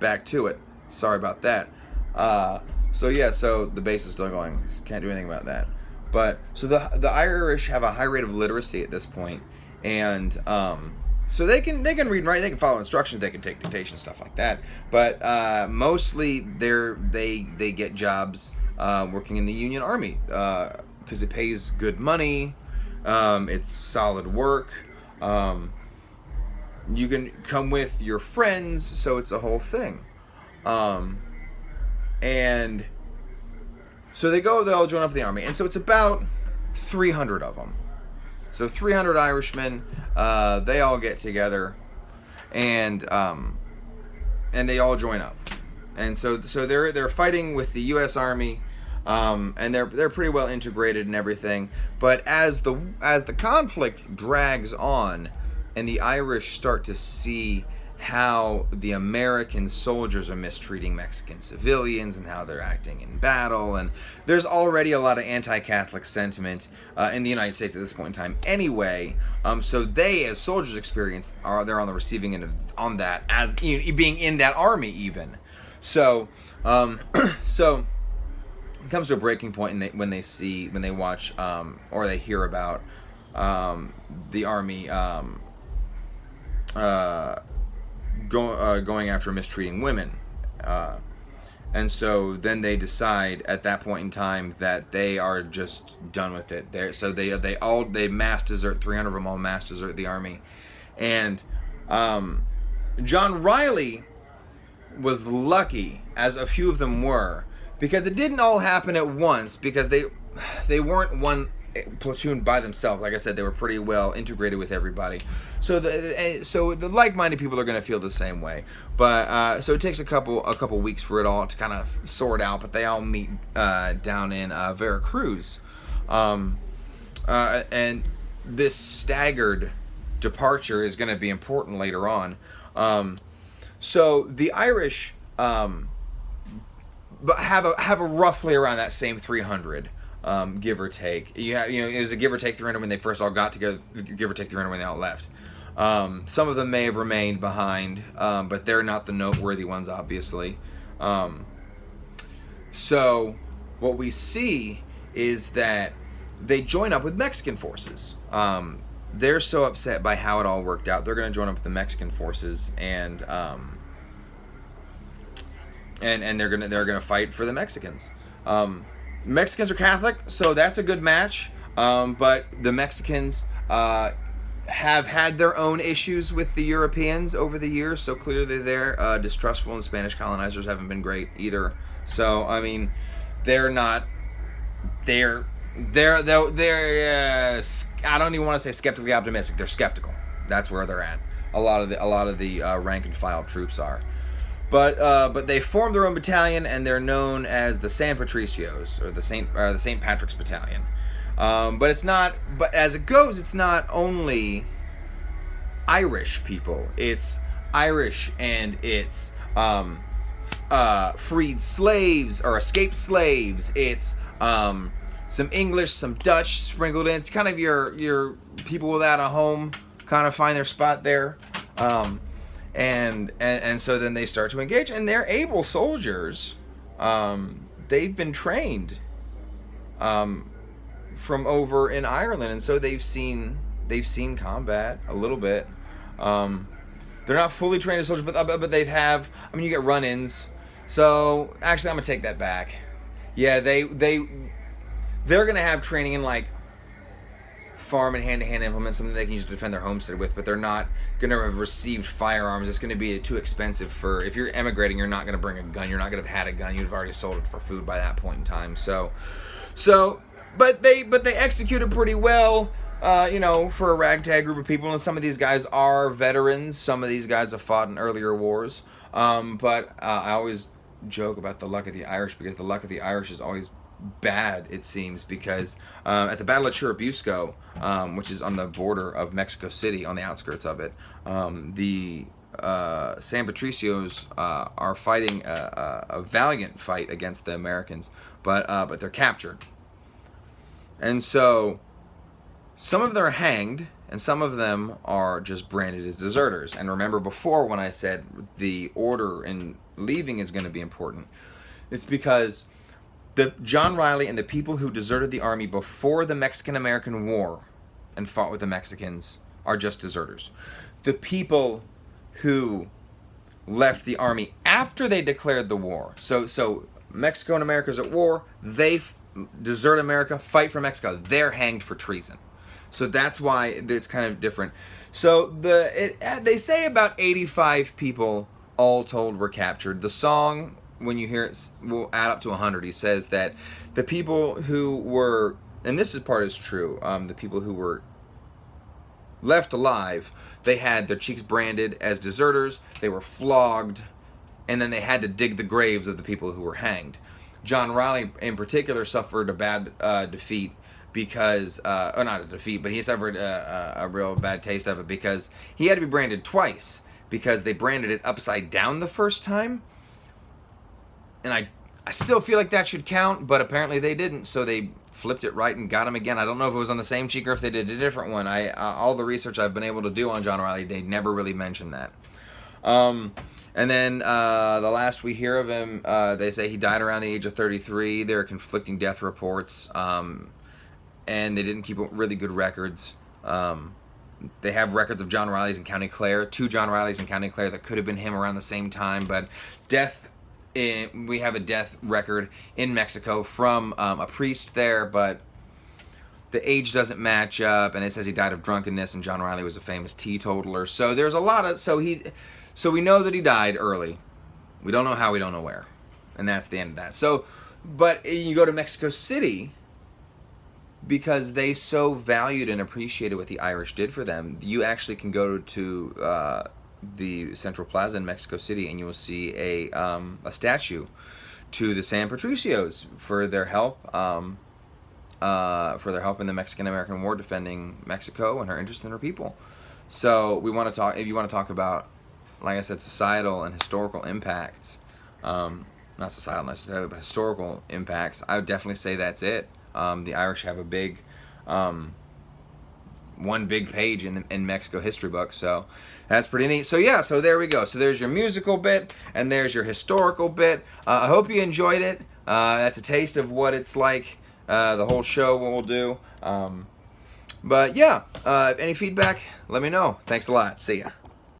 back to it. Sorry about that. So the base is still going. Can't do anything about that. But so the Irish have a high rate of literacy at this point, and so they can read and write, they can follow instructions, they can take dictation, stuff like that. But mostly they get jobs working in the Union Army because it pays good money. It's solid work. You can come with your friends, so it's a whole thing. And so they'll join up the army. And so it's about 300 of them. So 300 Irishmen, they all get together and they all join up. And so they're fighting with the US Army, and they're pretty well integrated and everything. But as the conflict drags on and the Irish start to see how the American soldiers are mistreating Mexican civilians and how they're acting in battle, and there's already a lot of anti-Catholic sentiment in the United States at this point in time anyway. So they, as soldiers, they're on the receiving end on that, as being in that army even. So so it comes to a breaking point when they watch or they hear about the army going after mistreating women, and so then they decide at that point in time that they are just done with it. They mass desert. 300 of them all mass desert the army, and John Riley was lucky, as a few of them were, because it didn't all happen at once, because they weren't one platoon by themselves. Like I said, they were pretty well integrated with everybody. So the like-minded people are going to feel the same way. But so it takes a couple weeks for it all to kind of sort out. But they all meet down in Veracruz, and this staggered departure is going to be important later on. So the Irish have a roughly around that same 300. Give or take. It was a give or take 300 when they first all got together, give or take 300 when they all left. Some of them may have remained behind, but they're not the noteworthy ones, obviously. So what we see is that they join up with Mexican forces. They're so upset by how it all worked out, they're going to join up with the Mexican forces, and they're gonna fight for the Mexicans. Mexicans are Catholic, so that's a good match. But the Mexicans have had their own issues with the Europeans over the years, so clearly they're distrustful, and Spanish colonizers haven't been great either. So I mean, they're not. They're I don't even want to say skeptically optimistic. They're skeptical. That's where they're at. A lot of the rank and file troops are. But they formed their own battalion, and they're known as the San Patricios, or the St. Patrick's Battalion. But it's not. But as it goes, it's not only Irish people. It's Irish, and it's freed slaves or escaped slaves. It's some English, some Dutch sprinkled in. It's kind of your people without a home kind of find their spot there. And so then they start to engage, and they're able soldiers. They've been trained from over in Ireland, and so they've seen combat a little bit. They're not fully trained as soldiers, but they have. I mean, you get run-ins. So actually, I'm gonna take that back. Yeah, they're gonna have training in like farm and hand-to-hand implements, something they can use to defend their homestead with, but they're not going to have received firearms. It's going to be too expensive for, if you're emigrating, you're not going to bring a gun, you're not going to have had a gun, you've already sold it for food by that point in time. But they executed pretty well, for a ragtag group of people, and some of these guys are veterans, some of these guys have fought in earlier wars, but I always joke about the luck of the Irish, because the luck of the Irish is always bad, it seems, because at the Battle of Churubusco, which is on the border of Mexico City, on the outskirts of it, the San Patricios are fighting a valiant fight against the Americans, but they're captured, and so some of them are hanged, and some of them are just branded as deserters. And remember before when I said the order in leaving is going to be important, it's because the John Riley and the people who deserted the army before the Mexican-American War and fought with the Mexicans are just deserters. The people who left the army after they declared the war, so Mexico and America's at war, they desert America, fight for Mexico, they're hanged for treason. So that's why it's kind of different. So they say about 85 people all told were captured. The song, when you hear it, will add up to 100. He says that the people who were, and this part is true, the people who were left alive, they had their cheeks branded as deserters, they were flogged, and then they had to dig the graves of the people who were hanged. John Riley in particular suffered a bad defeat because, or not a defeat, but he suffered a real bad taste of it because he had to be branded twice because they branded it upside down the first time. And I still feel like that should count, but apparently they didn't, so they flipped it right and got him again. I don't know if it was on the same cheek or if they did a different one. All the research I've been able to do on John Riley, they never really mentioned that. And then the last we hear of him, they say he died around the age of 33. There are conflicting death reports, and they didn't keep really good records. They have records of John Riley's in County Clare, 2 John Rileys in County Clare that could have been him around the same time, but we have a death record in Mexico from a priest there, but the age doesn't match up, and it says he died of drunkenness, and John Riley was a famous teetotaler. So there's a lot of, so we know that he died early. We don't know how, we don't know where, and that's the end of that. So, but you go to Mexico City, because they so valued and appreciated what the Irish did for them, you actually can go to the Central Plaza in Mexico City, and you will see a statue to the San Patricios for their help in the Mexican-American War, defending Mexico and her interest in her people. So we want to talk. If you want to talk about, like I said, societal and historical impacts, not societal necessarily, but historical impacts, I would definitely say that's it. The Irish have a big, one big page in Mexico history books, so that's pretty neat. So yeah, so there we go. So there's your musical bit, and there's your historical bit. I hope you enjoyed it. That's a taste of what it's like, the whole show, what we'll do. But yeah, any feedback, let me know. Thanks a lot. See ya.